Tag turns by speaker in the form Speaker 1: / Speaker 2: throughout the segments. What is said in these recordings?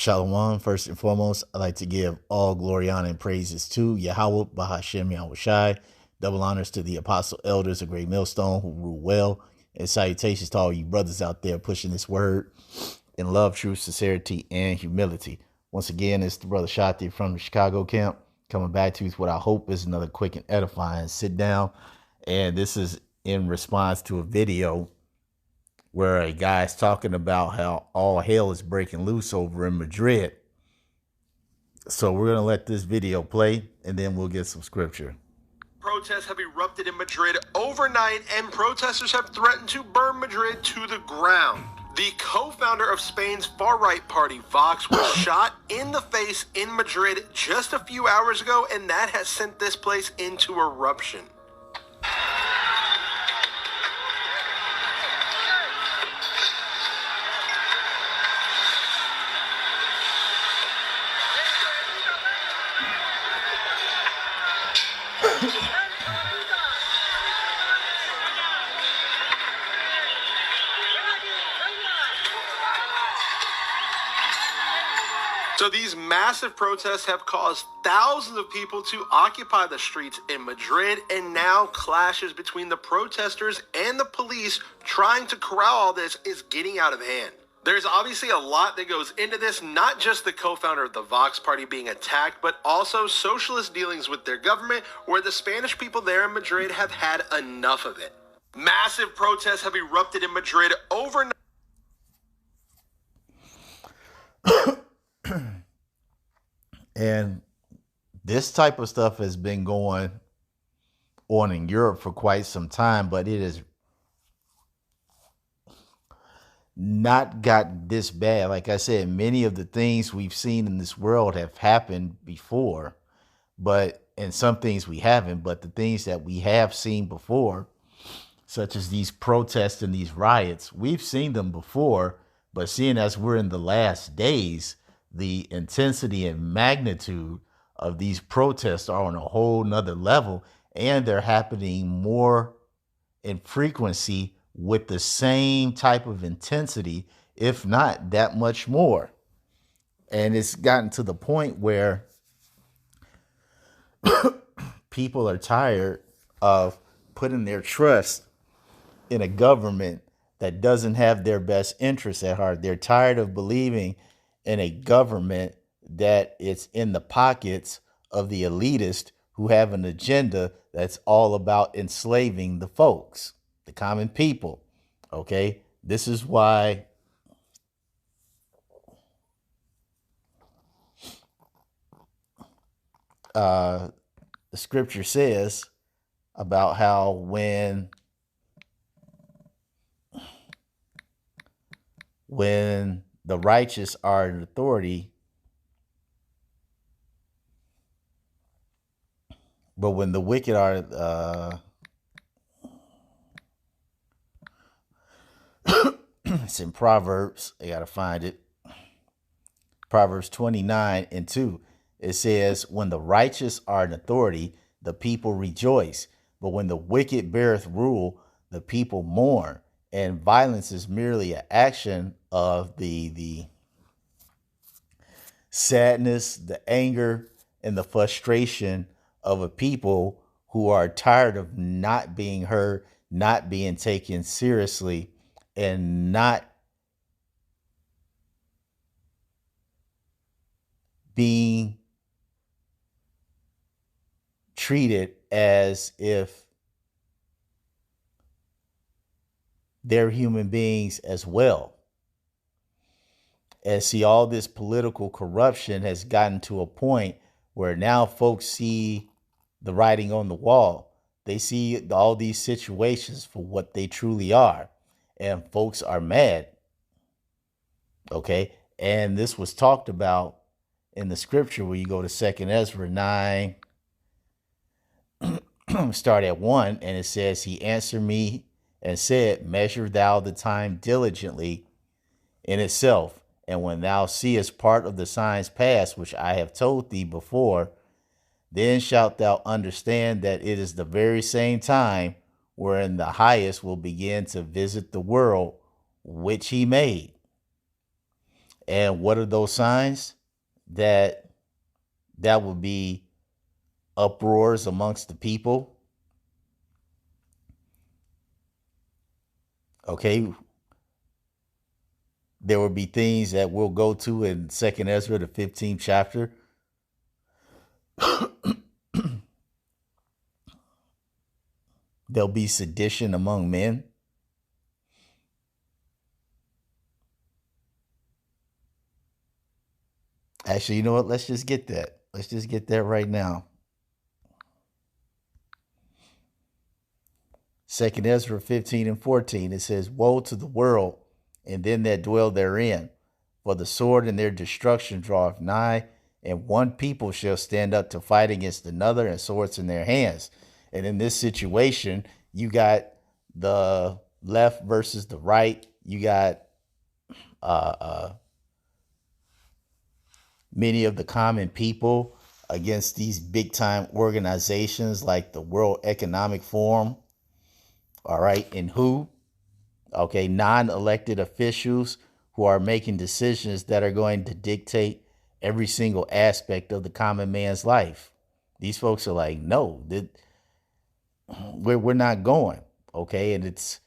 Speaker 1: Shalom. First and foremost, I'd like to give all glory, honor, and praises to Yahweh, Bahashem, Yahweh Shai. Double honors to the apostle elders of Great Millstone who rule well. And salutations to all you brothers out there pushing this word in love, truth, sincerity, and humility. Once again, it's the brother Shati from the Chicago camp coming back to you with what I hope is another quick and edifying sit down. And this is in response to a video where a guy's talking about how all hell is breaking loose over in Madrid. So we're going to let this video play and then we'll get some scripture.
Speaker 2: Protests have erupted in Madrid overnight, and protesters have threatened to burn Madrid to the ground. The co-founder of Spain's far-right party, Vox, was shot in the face in Madrid just a few hours ago, and that has sent this place into eruption. So these massive protests have caused thousands of people to occupy the streets in Madrid, and now clashes between the protesters and the police trying to corral all this is getting out of hand. There's obviously a lot that goes into this, not just the co-founder of the Vox party being attacked, but also socialist dealings with their government, where the Spanish people there in Madrid have had enough of it. Massive protests have erupted in Madrid overnight.
Speaker 1: And this type of stuff has been going on in Europe for quite some time, but it has not got this bad. Like I said, many of the things we've seen in this world have happened before, and some things we haven't, but the things that we have seen before, such as these protests and these riots, we've seen them before, but seeing as we're in the last days, the intensity and magnitude of these protests are on a whole nother level, and they're happening more in frequency with the same type of intensity, if not that much more. And it's gotten to the point where people are tired of putting their trust in a government that doesn't have their best interests at heart. They're tired of believing in a government that it's in the pockets of the elitist who have an agenda that's all about enslaving the folks, the common people. Okay, this is why the scripture says about how when the righteous are in authority, but when the wicked are, it's in Proverbs, I gotta find it. Proverbs 29:2. It says, when the righteous are in authority, the people rejoice. But when the wicked beareth rule, the people mourn. And violence is merely an action of the sadness, the anger, and the frustration of a people who are tired of not being heard, not being taken seriously, and not being treated as if they're human beings as well. And see, all this political corruption has gotten to a point where now folks see the writing on the wall. They see all these situations for what they truly are. And folks are mad. Okay. And this was talked about in the scripture where you go to 2nd Ezra 9, start at 1, and it says, he answered me and said, measure thou the time diligently in itself. And when thou seest part of the signs past, which I have told thee before, then shalt thou understand that it is the very same time wherein the highest will begin to visit the world which he made. And what are those signs? That that would be uproars amongst the people. Okay, there will be things that we'll go to in Second Ezra, the 15th chapter. There'll be sedition among men. Actually, you know what? Let's just get that. Let's just get that right now. Second Ezra 15 and 14. It says, "Woe to the world and them that dwell therein, for the sword and their destruction draweth nigh, and one people shall stand up to fight against another, and swords in their hands." And in this situation, you got the left versus the right. You got uh, uh, many of the common people against these big time organizations like the World Economic Forum. All right. And who? Okay. Non elected officials who are making decisions that are going to dictate every single aspect of the common man's life. These folks are like, no, we're not going. Okay. And it's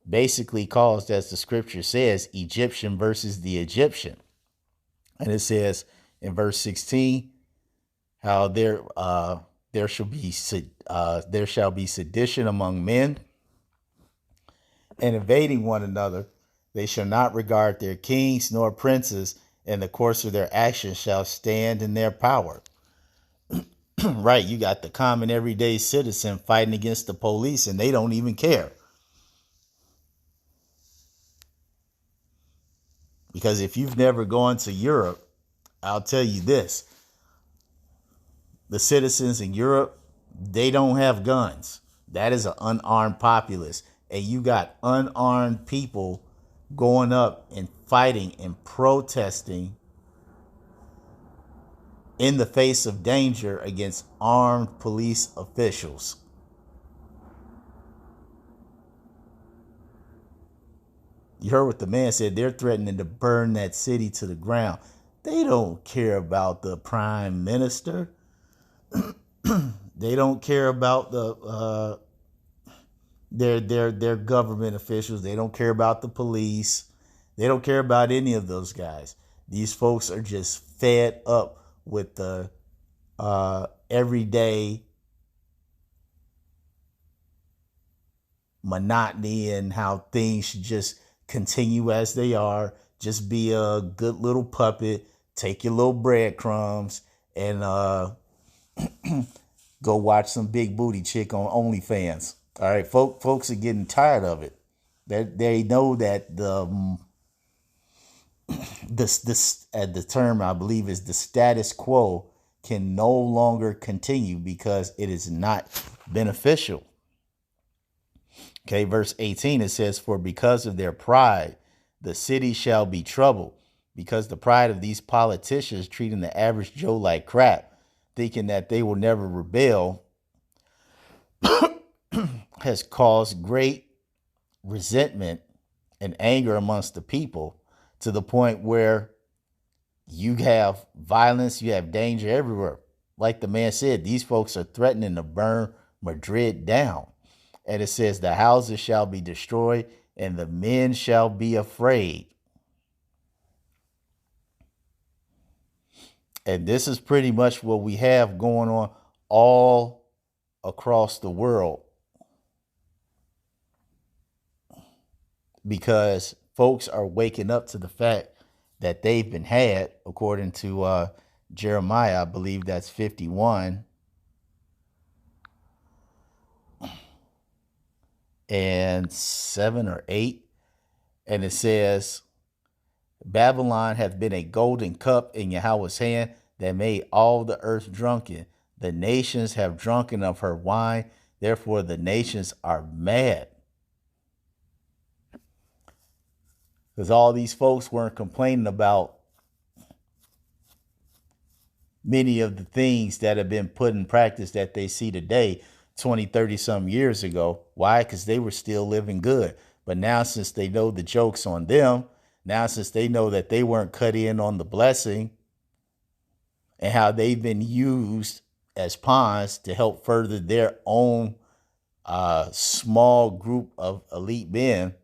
Speaker 1: basically caused, as the scripture says, Egyptian versus the Egyptian. And it says in verse 16, how there shall be sedition among men, and invading one another. They shall not regard their kings nor princes, and the course of their actions shall stand in their power. Right, you got the common everyday citizen fighting against the police, and they don't even care. Because if you've never gone to Europe, I'll tell you this: the citizens in Europe, they don't have guns. That is an unarmed populace. And you got unarmed people going up and fighting and protesting in the face of danger against armed police officials. You heard what the man said. They're threatening to burn that city to the ground. They don't care about the prime minister. They don't care about their government officials. They don't care about the police. They don't care about any of those guys. These folks are just fed up with the everyday monotony and how things should just continue as they are. Just be a good little puppet. Take your little breadcrumbs and go watch some big booty chick on OnlyFans. All right, folks are getting tired of it. They know that the term I believe is the status quo can no longer continue because it is not beneficial. Okay, verse 18, it says, "For because of their pride, the city shall be troubled, because the pride of these politicians treating the average Joe like crap, thinking that they will never rebel, has caused great resentment and anger amongst the people, to the point where you have violence, you have danger everywhere." Like the man said, these folks are threatening to burn Madrid down. And it says, "The houses shall be destroyed, and the men shall be afraid." And this is pretty much what we have going on all across the world. Because folks are waking up to the fact that they've been had, according to Jeremiah, I believe that's 51 and 7 or 8. And it says, "Babylon hath been a golden cup in Yahweh's hand that made all the earth drunken. The nations have drunken of her wine. Therefore the nations are mad." Because all these folks weren't complaining about many of the things that have been put in practice that they see today 20, 30 some years ago. Why? Because they were still living good. But now, since they know the joke's on them, Now, since they know that they weren't cut in on the blessing and how they've been used as pawns to help further their own small group of elite men,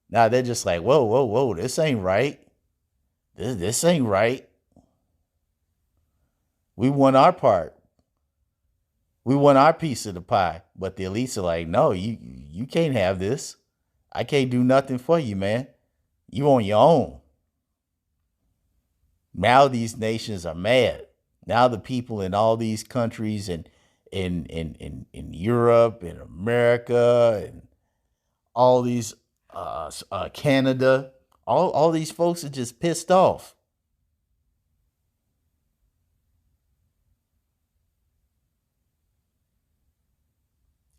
Speaker 1: now they're just like, whoa, whoa, whoa, this ain't right. This ain't right. We want our part. We want our piece of the pie. But the elites are like, no, you can't have this. I can't do nothing for you, man. You on your own. Now these nations are mad. Now the people in all these countries and in Europe and America and all these Canada, all these folks are just pissed off.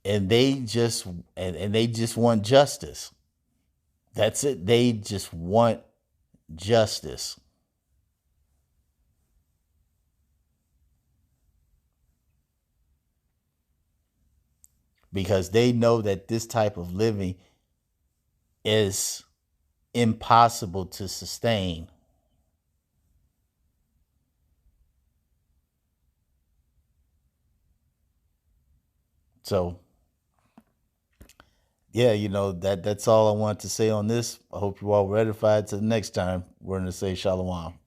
Speaker 1: And they just want justice. That's it. They just want justice because they know that this type of living is impossible to sustain. So yeah, that's all I want to say on this. I hope you all ratified. Till next time, we're going to say shalom.